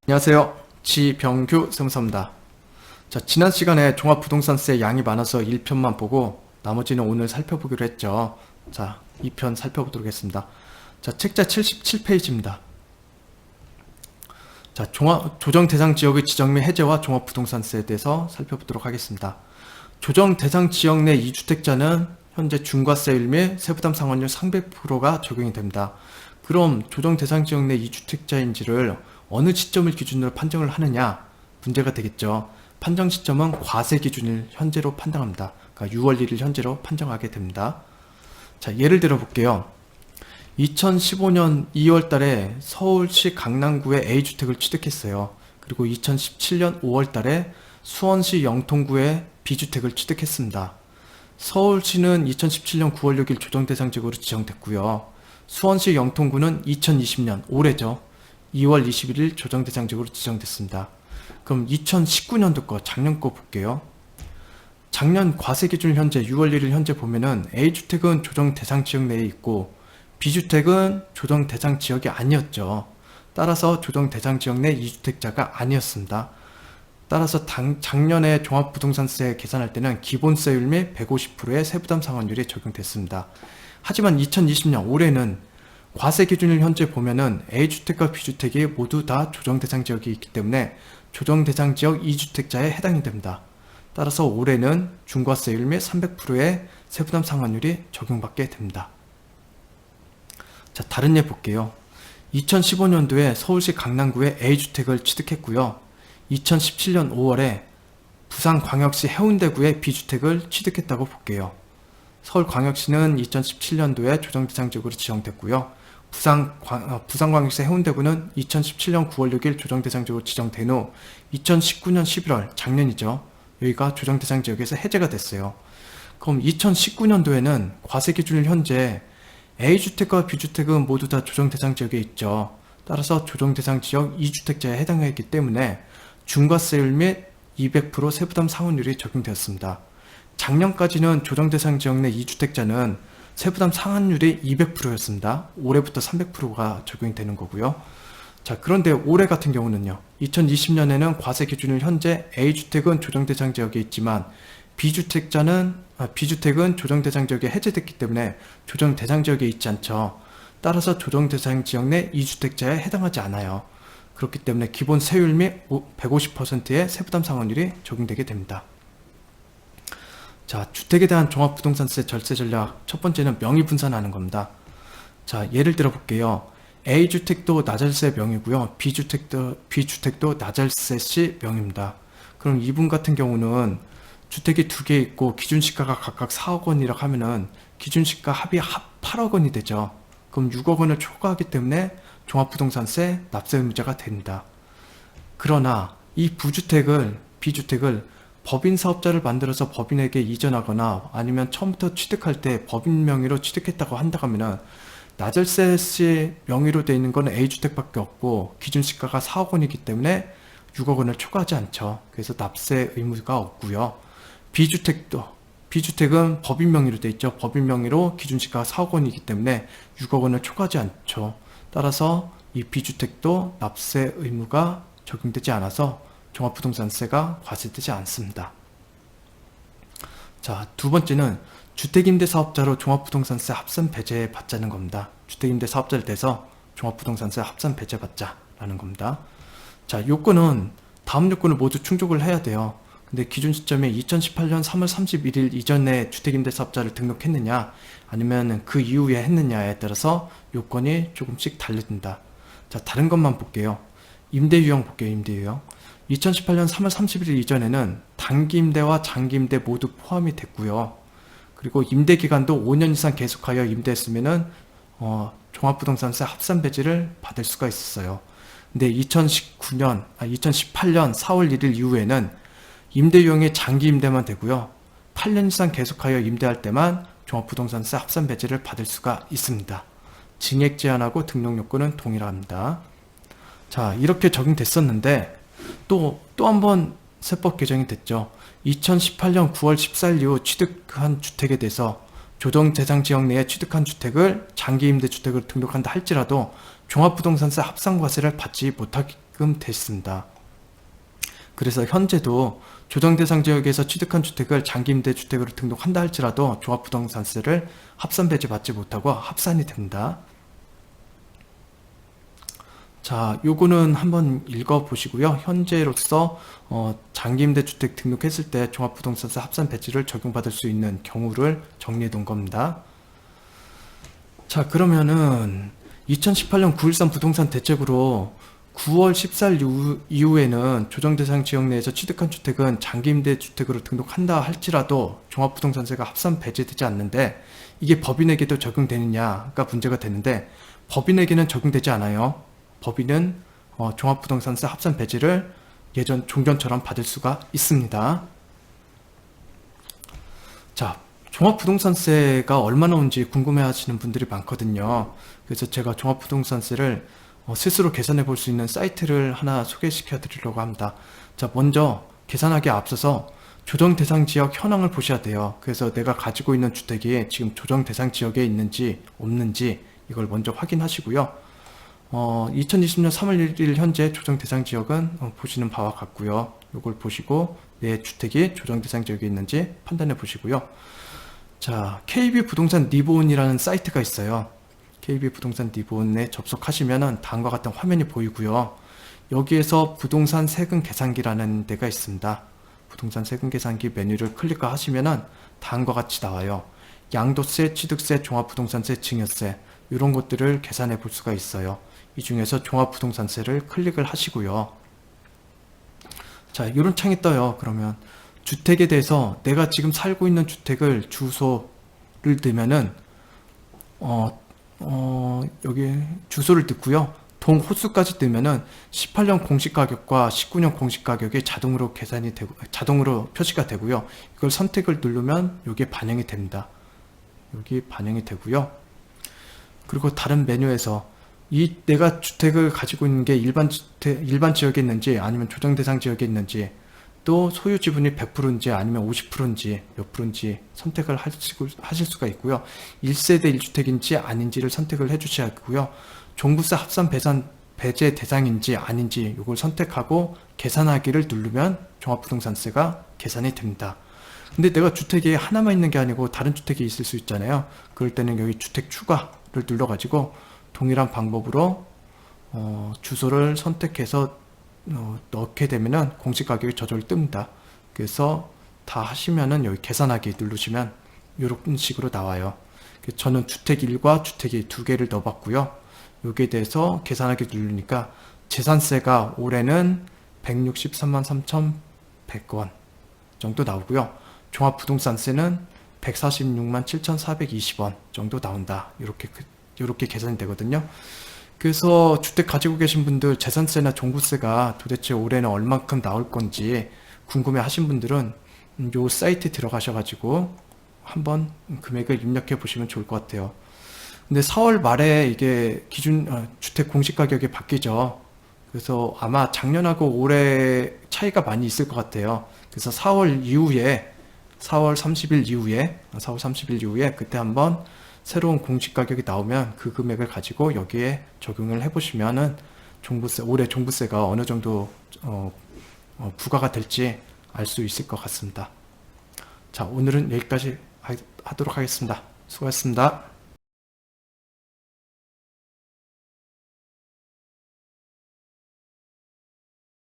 안녕하세요. 지병규 세무사입니다. 자, 지난 시간에 종합부동산세 양이 많아서 1편만 보고 나머지는 오늘 살펴보기로 했죠. 자, 2편 살펴보도록 하겠습니다. 자, 책자 77페이지입니다. 자, 조정 대상 지역의 지정 및 해제와 종합부동산세에 대해서 살펴보도록 하겠습니다. 조정 대상 지역 내 2주택자는 현재 중과세율 및 세부담 상환율 300%가 적용이 됩니다. 그럼 조정 대상 지역 내 2주택자인지를 어느 시점을 기준으로 판정을 하느냐 문제가 되겠죠. 판정 시점은 과세 기준일 현재로 판단합니다. 그러니까 6월 1일 현재로 판정하게 됩니다. 자, 예를 들어 볼게요. 2015년 2월 달에 서울시 강남구의 A주택을 취득했어요. 그리고 2017년 5월 달에 수원시 영통구의 B주택을 취득했습니다. 서울시는 2017년 9월 6일 조정대상지역으로 지정됐고요. 수원시 영통구는 2020년 올해죠. 2월 21일 조정대상지역으로 지정됐습니다. 그럼 2019년도 거, 작년 거 볼게요. 작년 과세기준 현재 6월 1일 현재 보면은 A주택은 조정대상지역 내에 있고 B주택은 조정대상지역이 아니었죠. 따라서 조정대상지역 내 2주택자가 아니었습니다. 따라서 작년에 종합부동산세 계산할 때는 기본세율 및 150%의 세부담 상환율이 적용됐습니다. 하지만 2020년 올해는 과세 기준일 현재 보면은 A주택과 B주택이 모두 다 조정대상 지역이 있기 때문에 조정대상 지역 2주택자에 해당이 됩니다. 따라서 올해는 중과세율 및 300%의 세부담 상환율이 적용받게 됩니다. 자, 다른 예 볼게요. 2015년도에 서울시 강남구에 A주택을 취득했고요. 2017년 5월에 부산광역시 해운대구에 B주택을 취득했다고 볼게요. 서울광역시는 2017년도에 조정대상지역으로 지정됐고요. 부산광역시 해운대구는 2017년 9월 6일 조정대상지역으로 지정된 후 2019년 11월 작년이죠. 여기가 조정대상지역에서 해제가 됐어요. 그럼 2019년도에는 과세기준일 현재 A주택과 B주택은 모두 다 조정대상지역에 있죠. 따라서 조정대상지역 2주택자에 해당하기 때문에 중과세율 및 200% 세부담 상환율이 적용되었습니다. 작년까지는 조정대상 지역 내 2주택자는 세부담 상환율이 200%였습니다. 올해부터 300%가 적용이 되는 거고요. 자, 그런데 올해 같은 경우는요. 2020년에는 과세 기준일 현재 A주택은 조정대상 지역에 있지만 B주택은 조정대상 지역에 해제됐기 때문에 조정대상 지역에 있지 않죠. 따라서 조정대상 지역 내 2주택자에 해당하지 않아요. 그렇기 때문에 기본 세율 및 150%의 세부담 상환율이 적용되게 됩니다. 자, 주택에 대한 종합부동산세 절세 전략 첫 번째는 명의 분산하는 겁니다. 자, 예를 들어 볼게요. A주택도 나절세 명이고요. B주택도 나절세 시 명입니다. 그럼 이분 같은 경우는 주택이 두 개 있고 기준시가가 각각 4억 원이라고 하면은 기준시가 합이 8억 원이 되죠. 그럼 6억 원을 초과하기 때문에 종합부동산세 납세 의무자가 됩니다. 그러나 이 B주택을 법인 사업자를 만들어서 법인에게 이전하거나 아니면 처음부터 취득할 때 법인 명의로 취득했다고 한다면은 나절세 시 명의로 되어 있는 건 A주택밖에 없고 기준시가가 4억 원이기 때문에 6억 원을 초과하지 않죠. 그래서 납세 의무가 없고요. B주택은 법인 명의로 되어 있죠. 법인 명의로 기준시가가 4억 원이기 때문에 6억 원을 초과하지 않죠. 따라서 이 B주택도 납세 의무가 적용되지 않아서 종합부동산세가 과세되지 않습니다. 자, 두 번째는 주택임대사업자로 종합부동산세 합산 배제 받자는 겁니다. 주택임대사업자를 대서 종합부동산세 합산 배제 받자라는 겁니다. 자, 요건은 다음 요건을 모두 충족을 해야 돼요. 근데 기준 시점이 2018년 3월 31일 이전에 주택임대사업자를 등록했느냐 아니면 그 이후에 했느냐에 따라서 요건이 조금씩 달라진다. 자, 다른 것만 볼게요. 임대유형 볼게요. 임대유형. 2018년 3월 31일 이전에는 단기임대와 장기임대 모두 포함이 됐고요. 그리고 임대기간도 5년 이상 계속하여 임대했으면은 종합부동산세 합산 배제를 받을 수가 있었어요. 근데 2018년 4월 1일 이후에는 임대유형이 장기임대만 되고요. 8년 이상 계속하여 임대할 때만 종합부동산세 합산 배제를 받을 수가 있습니다. 증액 제한하고 등록 요건은 동일합니다. 자, 이렇게 적용됐었는데 또 한 번 세법 개정이 됐죠. 2018년 9월 14일 이후 취득한 주택에 대해서 조정대상 지역 내에 취득한 주택을 장기임대주택으로 등록한다 할지라도 종합부동산세 합산과세를 받지 되게끔 됐습니다. 그래서 현재도 조정 대상 지역에서 취득한 주택을 장기 임대 주택으로 등록한다 할지라도 종합부동산세를 합산 배제 받지 못하고 합산이 됩니다. 자, 요거는 한번 읽어보시고요. 현재로서 장기임대주택 등록했을 때 종합부동산세 합산 배지를 적용받을 수 있는 경우를 정리해 놓은 겁니다. 자, 그러면은 2018년 9.13 부동산 대책으로 9월 14일 이후에는 조정대상 지역 내에서 취득한 주택은 장기임대주택으로 등록한다 할지라도 종합부동산세가 합산 배제되지 않는데 이게 법인에게도 적용되느냐가 문제가 되는데 법인에게는 적용되지 않아요. 법인은 종합부동산세 합산 배제를 예전 종전처럼 받을 수가 있습니다. 자, 종합부동산세가 얼마 나오는지 궁금해하시는 분들이 많거든요. 그래서 제가 종합부동산세를 스스로 계산해 볼 수 있는 사이트를 하나 소개시켜 드리려고 합니다. 자, 먼저 계산하기에 앞서서 조정 대상 지역 현황을 보셔야 돼요. 그래서 내가 가지고 있는 주택이 지금 조정 대상 지역에 있는지 없는지 이걸 먼저 확인하시고요. 2020년 3월 1일 현재 조정 대상 지역은 보시는 바와 같고요. 이걸 보시고 내 주택이 조정 대상 지역에 있는지 판단해 보시고요. 자, KB 부동산 리본이라는 사이트가 있어요. KB 부동산 리본에 접속하시면은 다음과 같은 화면이 보이고요. 여기에서 부동산 세금 계산기라는 데가 있습니다. 부동산 세금 계산기 메뉴를 클릭하시면은 다음과 같이 나와요. 양도세, 취득세, 종합부동산세, 증여세 이런 것들을 계산해 볼 수가 있어요. 이 중에서 종합부동산세를 클릭을 하시고요. 자, 이런 창이 떠요. 그러면 주택에 대해서 내가 지금 살고 있는 주택을 주소를 넣으면은 여기 주소를 넣고요. 동 호수까지 넣으면은 18년 공시가격과 19년 공시가격이 자동으로 계산이 되고 자동으로 표시가 되고요. 이걸 선택을 누르면 여기에 반영이 됩니다. 여기 반영이 되고요. 그리고 다른 메뉴에서 이 내가 주택을 가지고 있는 게 일반 지역에 있는지 아니면 조정 대상 지역에 있는지 또 소유 지분이 100%인지 아니면 50%인지 몇 프로인지 선택을 하실 수가 있고요. 1세대 1주택인지 아닌지를 선택을 해 주셔야 하고요. 종부세 합산 배제 대상인지 아닌지 이걸 선택하고 계산하기를 누르면 종합부동산세가 계산이 됩니다. 근데 내가 주택이 하나만 있는 게 아니고 다른 주택이 있을 수 있잖아요. 그럴 때는 여기 주택 추가를 눌러가지고 동일한 방법으로 주소를 선택해서 넣게 되면은 공시가격이 저절로 뜹니다. 그래서 다 하시면은 여기 계산하기 누르시면 이런 식으로 나와요. 저는 주택 1과 주택 2 두 개를 넣어봤고요. 여기에 대해서 계산하기 누르니까 재산세가 올해는 163만 3,100원 정도 나오고요. 종합부동산세는 146만 7,420원 정도 나온다. 이렇게 계산이 되거든요. 그래서 주택 가지고 계신 분들 재산세나 종부세가 도대체 올해는 얼만큼 나올 건지 궁금해 하신 분들은 요 사이트에 들어가셔가지고 한번 금액을 입력해 보시면 좋을 것 같아요. 근데 4월 말에 이게 기준 주택 공시가격이 바뀌죠. 그래서 아마 작년하고 올해 차이가 많이 있을 것 같아요. 그래서 4월 30일 이후에 그때 한번 새로운 공시가격이 나오면 그 금액을 가지고 여기에 적용을 해보시면은 올해 종부세가 어느 정도 부과가 될지 알 수 있을 것 같습니다. 자, 오늘은 여기까지 하도록 하겠습니다. 수고하셨습니다.